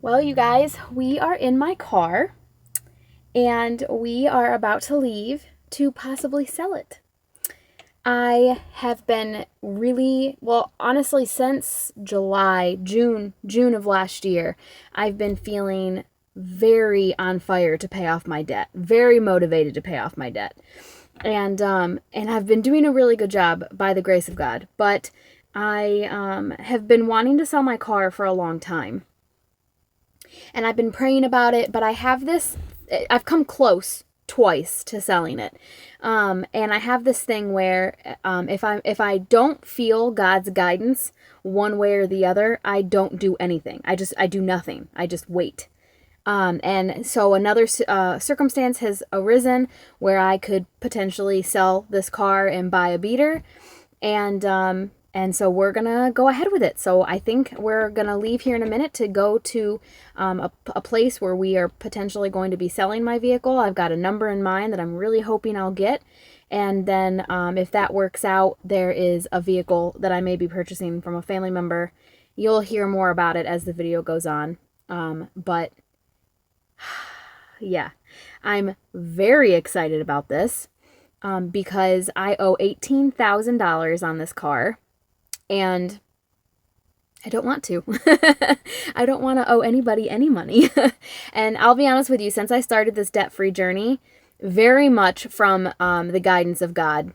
Well, you guys, we are in my car and we are about to leave to possibly sell it. I have been really, well, honestly, since June of last year, I've been feeling very on fire to pay off my debt, very motivated to pay off my debt. And I've been doing a really good job by the grace of God, but I have been wanting to sell my car for a long time. And I've been praying about it, but I've come close twice to selling it. And I have this thing where if I don't feel God's guidance one way or the other, I don't do anything. I do nothing. I just wait. And so another circumstance has arisen where I could potentially sell this car and buy a beater. And so we're going to go ahead with it. So I think we're going to leave here in a minute to go to a place where we are potentially going to be selling my vehicle. I've got a number in mind that I'm really hoping I'll get. And then if that works out, there is a vehicle that I may be purchasing from a family member. You'll hear more about it as the video goes on. But yeah, I'm very excited about this because I owe $18,000 on this car. And I don't want to. I don't want to owe anybody any money. And I'll be honest with you, since I started this debt-free journey, very much from the guidance of God.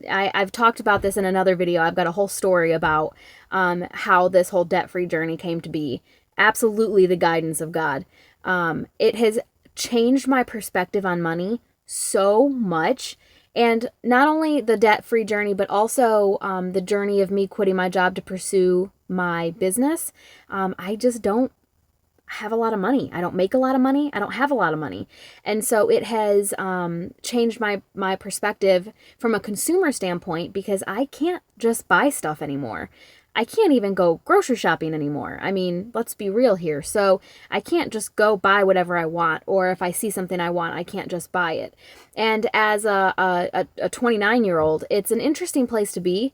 I've talked about this in another video. I've got a whole story about how this whole debt-free journey came to be. Absolutely the guidance of God. It has changed my perspective on money so much. And not only the debt-free journey, but also the journey of me quitting my job to pursue my business. I just don't have a lot of money. I don't make a lot of money. I don't have a lot of money. And so it has changed my perspective from a consumer standpoint because I can't just buy stuff anymore. I can't even go grocery shopping anymore. I mean, let's be real here. So I can't just go buy whatever I want, or if I see something I want, I can't just buy it. And as a 29-year-old, it's an interesting place to be,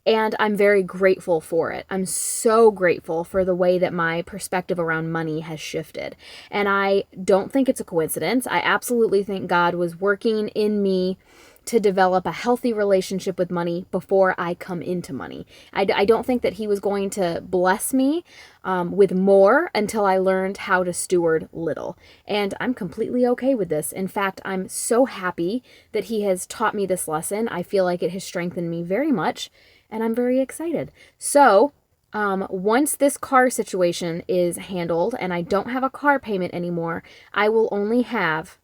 and I'm very grateful for it. I'm so grateful for the way that my perspective around money has shifted. And I don't think it's a coincidence. I absolutely think God was working in me to develop a healthy relationship with money before I come into money. I don't think that he was going to bless me with more until I learned how to steward little. And I'm completely okay with this. In fact, I'm so happy that he has taught me this lesson. I feel like it has strengthened me very much, and I'm very excited. So once this car situation is handled and I don't have a car payment anymore, I will only have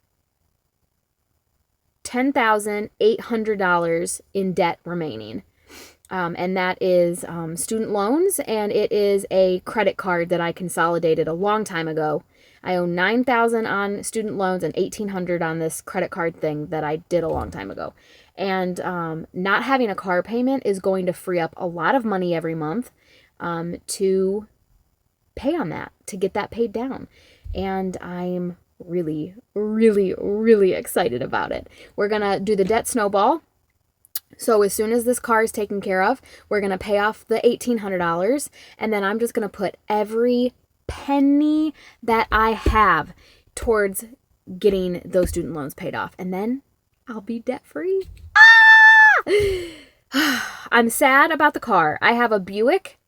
$10,800 in debt remaining. And that is student loans, and it is a credit card that I consolidated a long time ago. I owe $9,000 on student loans and $1,800 on this credit card thing that I did a long time ago. And not having a car payment is going to free up a lot of money every month to pay on that, to get that paid down. And I'm really, really, really excited about it. We're going to do the debt snowball. So as soon as this car is taken care of, we're going to pay off the $1,800, and then I'm just going to put every penny that I have towards getting those student loans paid off, and then I'll be debt free. I'm sad about the car. I have a Buick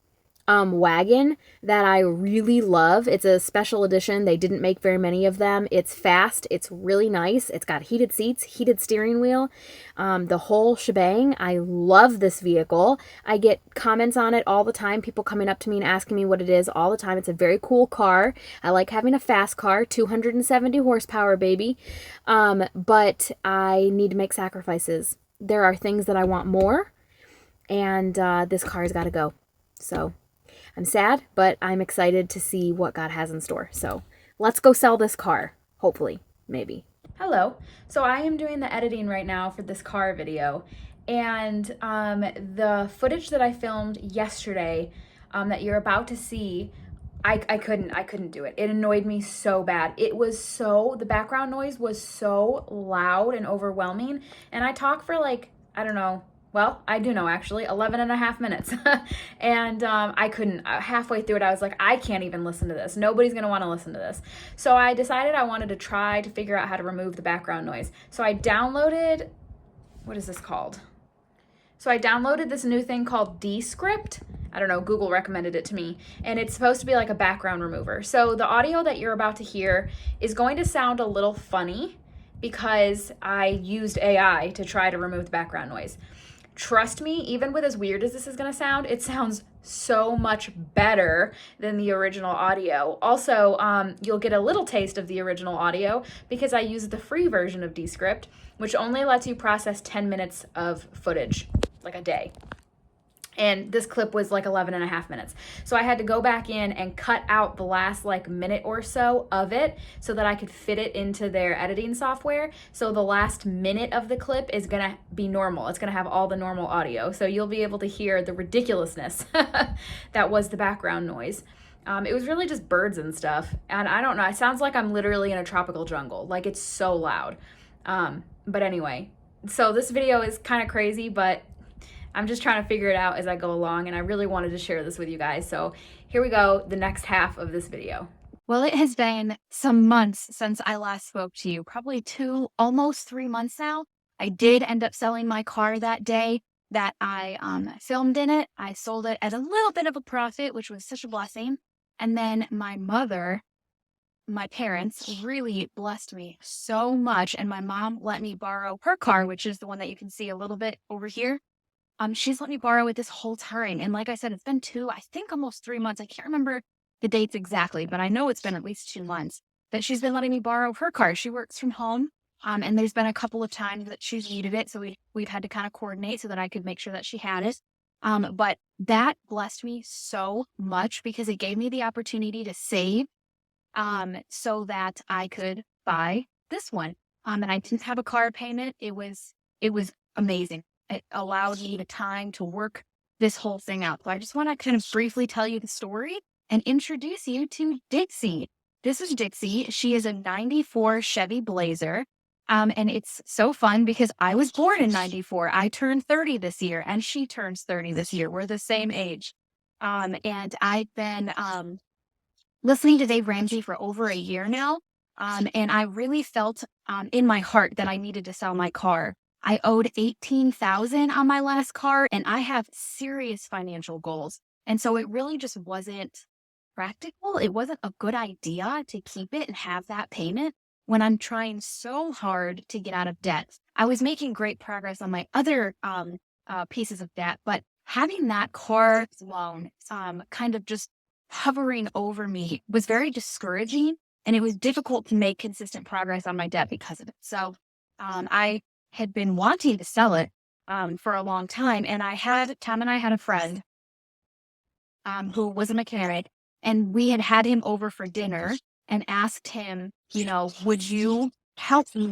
wagon that I really love. It's a special edition. They didn't make very many of them. It's fast. It's really nice. It's got heated seats, heated steering wheel, the whole shebang. I love this vehicle. I get comments on it all the time. People coming up to me and asking me what it is all the time. It's a very cool car. I like having a fast car, 270 horsepower, baby. But I need to make sacrifices. There are things that I want more, and this car's got to go. So I'm sad, but I'm excited to see what God has in store. So let's go sell this car. Hopefully, maybe. Hello. So I am doing the editing right now for this car video. And the footage that I filmed yesterday that you're about to see, I couldn't do it. It annoyed me so bad. The background noise was so loud and overwhelming. And I talk for like, I don't know, Well, I do know actually, 11 and a half minutes. And I couldn't, halfway through it, I was like, I can't even listen to this. Nobody's going to want to listen to this. So I decided I wanted to try to figure out how to remove the background noise. So I downloaded, what is this called? So I downloaded this new thing called Descript. I don't know, Google recommended it to me. And it's supposed to be like a background remover. So the audio that you're about to hear is going to sound a little funny because I used AI to try to remove the background noise. Trust me, even with as weird as this is going to sound, it sounds so much better than the original audio. Also, you'll get a little taste of the original audio because I used the free version of Descript, which only lets you process 10 minutes of footage, like a day. And this clip was like 11 and a half minutes. So I had to go back in and cut out the last like minute or so of it so that I could fit it into their editing software. So the last minute of the clip is going to be normal. It's going to have all the normal audio. So you'll be able to hear the ridiculousness that was the background noise. It was really just birds and stuff. And I don't know, it sounds like I'm literally in a tropical jungle. Like it's so loud. But anyway, so this video is kind of crazy, but I'm just trying to figure it out as I go along, and I really wanted to share this with you guys. So here we go, the next half of this video. Well, it has been some months since I last spoke to you, probably almost 3 months now. I did end up selling my car that day that I filmed in it. I sold it at a little bit of a profit, which was such a blessing. And then my parents really blessed me so much. And my mom let me borrow her car, which is the one that you can see a little bit over here. She's let me borrow it this whole time. And like I said, it's been I think almost 3 months. I can't remember the dates exactly, but I know it's been at least 2 months that she's been letting me borrow her car. She works from home. And there's been a couple of times that she's needed it. So we've had to kind of coordinate so that I could make sure that she had it. But that blessed me so much because it gave me the opportunity to save so that I could buy this one. And I didn't have a car payment. It was amazing. It allowed me the time to work this whole thing out. So I just want to kind of briefly tell you the story and introduce you to Dixie. This is Dixie. She is a 94 Chevy Blazer. And it's so fun because I was born in 94. I turned 30 this year and she turns 30 this year. We're the same age. And I've been listening to Dave Ramsey for over a year now. And I really felt in my heart that I needed to sell my car. I owed 18,000 on my last car and I have serious financial goals. And so it really just wasn't practical. It wasn't a good idea to keep it and have that payment when I'm trying so hard to get out of debt. I was making great progress on my other pieces of debt, but having that car loan kind of just hovering over me was very discouraging, and it was difficult to make consistent progress on my debt because of it. So I had been wanting to sell it for a long time, and Tom and I had a friend who was a mechanic, and we had him over for dinner and asked him, would you help me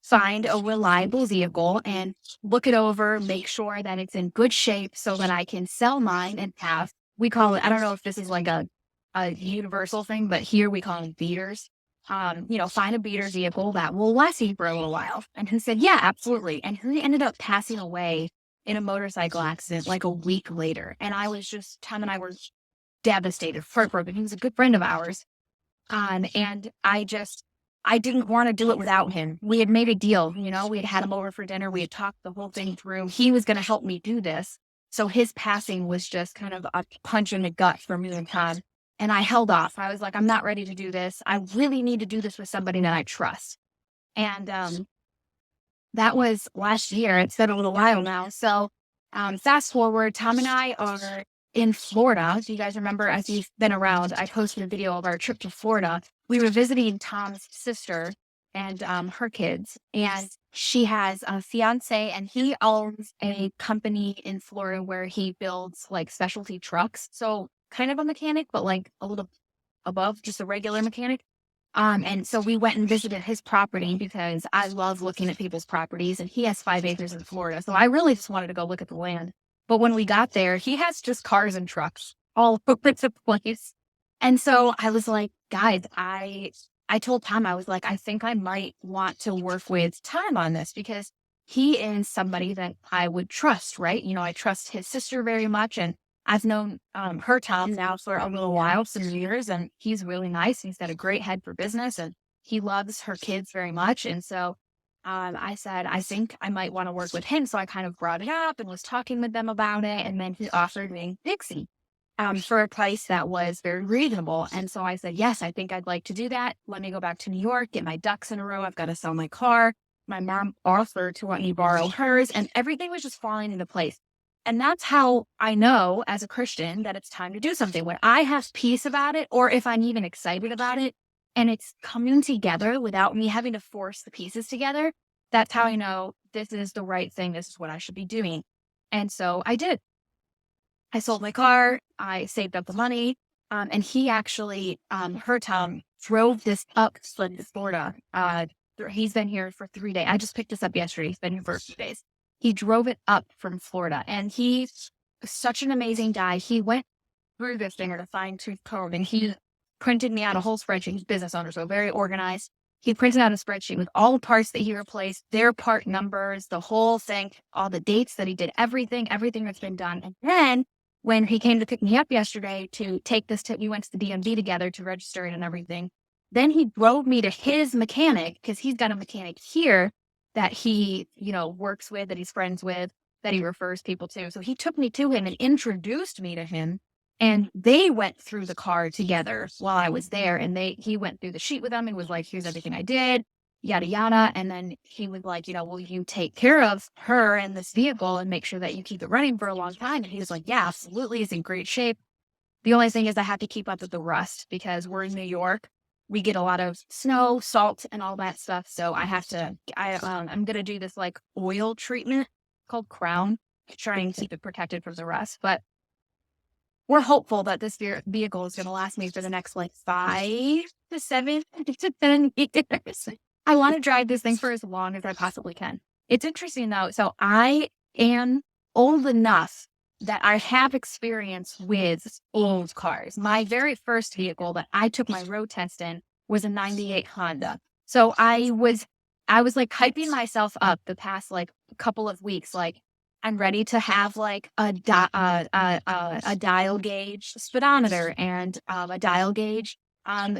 find a reliable vehicle and look it over, make sure that it's in good shape so that I can sell mine and have, we call it, I don't know if this is like a universal thing, but here we call them beaters. Find a beater vehicle that will last you for a little while. And he said, yeah, absolutely. And he ended up passing away in a motorcycle accident like a week later. And Tom and I were devastated, heartbroken. He was a good friend of ours. And I didn't want to do it without him. We had made a deal, we had him over for dinner. We had talked the whole thing through. He was going to help me do this. So his passing was just kind of a punch in the gut for me and Tom. And I held off. I was like, I'm not ready to do this. I really need to do this with somebody that I trust. And that was last year. It's been a little while now. So fast forward, Tom and I are in Florida. Do you guys remember, as you've been around, I posted a video of our trip to Florida. We were visiting Tom's sister and her kids, and she has a fiance, and he owns a company in Florida where he builds like specialty trucks. So kind of a mechanic, but like a little above just a regular mechanic. And so we went and visited his property because I love looking at people's properties, and he has 5 acres in Florida. So I really just wanted to go look at the land. But when we got there, he has just cars and trucks all over the place. And so I was like, guys, I told Tom, I was like, I think I might want to work with Tom on this because he is somebody that I would trust, right? You know, I trust his sister very much, and I've known her Tom now for a little while, some years, and he's really nice. He's got a great head for business, and he loves her kids very much. And so I said, I think I might want to work with him. So I kind of brought it up and was talking with them about it. And then he offered me Dixie for a price that was very reasonable. And so I said, yes, I think I'd like to do that. Let me go back to New York, get my ducks in a row. I've got to sell my car. My mom offered to let me borrow hers, and everything was just falling into place. And that's how I know as a Christian that it's time to do something. When I have peace about it, or if I'm even excited about it, and it's coming together without me having to force the pieces together, that's how I know this is the right thing. This is what I should be doing. And so I did. I sold my car, I saved up the money, and he actually, her Tom, drove this up from Florida. He's been here for 3 days. I just picked this up yesterday. He's been here for a few days. He drove it up from Florida, and he's such an amazing guy. He went through this thing at a fine tooth comb, and he printed me out a whole spreadsheet. He's a business owner, so very organized. He printed out a spreadsheet with all the parts that he replaced, their part numbers, the whole thing, all the dates that he did, everything that's been done. And then when he came to pick me up yesterday to take this tip, we went to the DMV together to register it and everything. Then he drove me to his mechanic because he's got a mechanic here that he, you know, works with, that he's friends with, that he refers people to. So he took me to him and introduced me to him. And they went through the car together while I was there. And he went through the sheet with them and was like, here's everything I did, yada, yada. And then he was like, you know, will you take care of her and this vehicle and make sure that you keep it running for a long time? And he was like, yeah, absolutely. It's in great shape. The only thing is I have to keep up with the rust because we're in New York. We get a lot of snow, salt, and all that stuff. So I'm going to do this like oil treatment called Crown, trying to keep it protected from the rust. But we're hopeful that this vehicle is going to last me for the next like 5 to 7 to 10 years. I want to drive this thing for as long as I possibly can. It's interesting though. So I am old enough that I have experience with old cars. My very first vehicle that I took my road test in was a 98 Honda. So I was like hyping myself up the past like couple of weeks, like I'm ready to have like a dial gauge speedometer and a dial gauge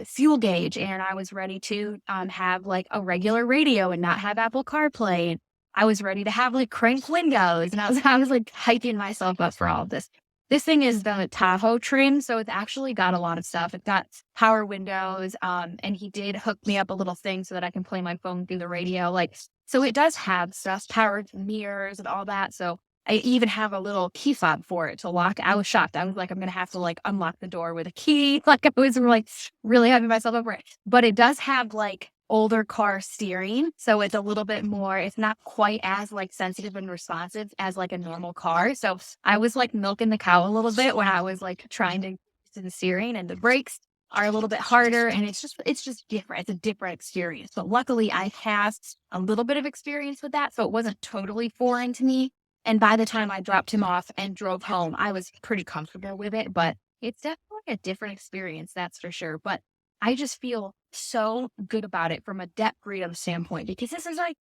fuel gauge, and I was ready to have like a regular radio and not have Apple CarPlay. And I was ready to have like crank windows, and I was like hyping myself up for all of this. This thing is the Tahoe trim, so it's actually got a lot of stuff. It's got power windows, and he did hook me up a little thing so that I can play my phone through the radio. Like, so it does have stuff, powered mirrors and all that. So I even have a little key fob for it to lock. I was shocked. I was like, I'm gonna have to like unlock the door with a key. Like I was like really hyping myself up for it. But it does have like older car steering. So it's a little bit more, it's not quite as like sensitive and responsive as like a normal car. So I was like milking the cow a little bit when I was like trying to do the steering, and the brakes are a little bit harder, and it's just different. It's a different experience. But luckily I have a little bit of experience with that. So it wasn't totally foreign to me. And by the time I dropped him off and drove home, I was pretty comfortable with it, but it's definitely a different experience, that's for sure. But I just feel so good about it from a debt freedom standpoint because this is like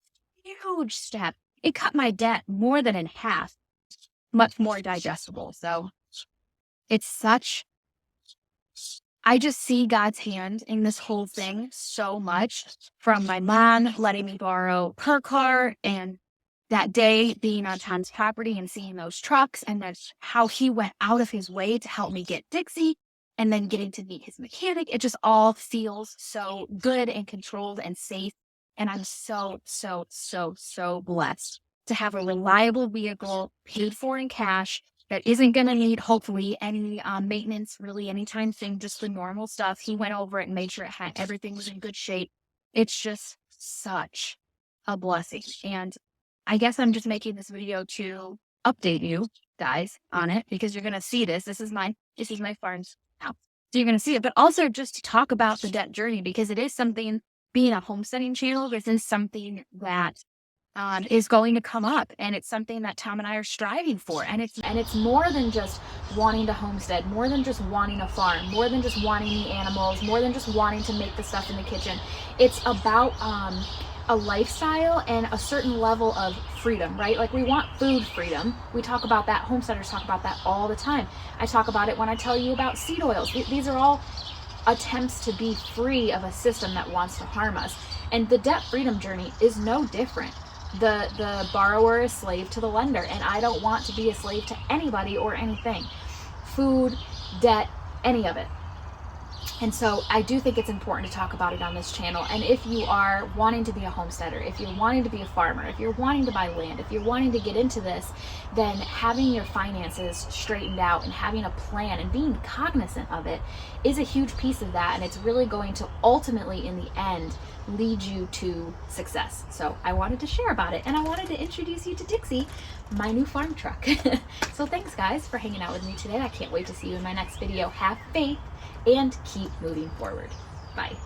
a huge step. It cut my debt more than in half, much more digestible. So it's such, I just see God's hand in this whole thing so much, from my mom letting me borrow her car, and that day being on Tom's property and seeing those trucks, and then how he went out of his way to help me get Dixie, and then getting to meet his mechanic. It just all feels so good and controlled and safe. And I'm so, so, so, so blessed to have a reliable vehicle paid for in cash that isn't going to need, hopefully, any maintenance really anytime soon, just the normal stuff. He went over it and made sure everything was in good shape. It's just such a blessing. And I guess I'm just making this video to update you guys on it because you're going to see this. This is my farm's house. So you're going to see it, but also just to talk about the debt journey, because it is something, being a homesteading channel, this is something that is going to come up, and it's something that Tom and I are striving for. And it's more than just wanting to homestead, more than just wanting a farm, more than just wanting the animals, more than just wanting to make the stuff in the kitchen. It's about a lifestyle and a certain level of freedom, right? Like we want food freedom. We talk about that, homesteaders talk about that all the time. I talk about it when I tell you about seed oils. These are all attempts to be free of a system that wants to harm us. And the debt freedom journey is no different. The borrower is slave to the lender, and I don't want to be a slave to anybody or anything. Food, debt, any of it. And so I do think it's important to talk about it on this channel. And if you are wanting to be a homesteader, if you're wanting to be a farmer, if you're wanting to buy land, if you're wanting to get into this, then having your finances straightened out and having a plan and being cognizant of it is a huge piece of that. And it's really going to ultimately, in the end, lead you to success. So I wanted to share about it, and I wanted to introduce you to Dixie, my new farm truck. So thanks guys for hanging out with me today. I can't wait to see you in my next video. Have faith and keep moving forward. Bye.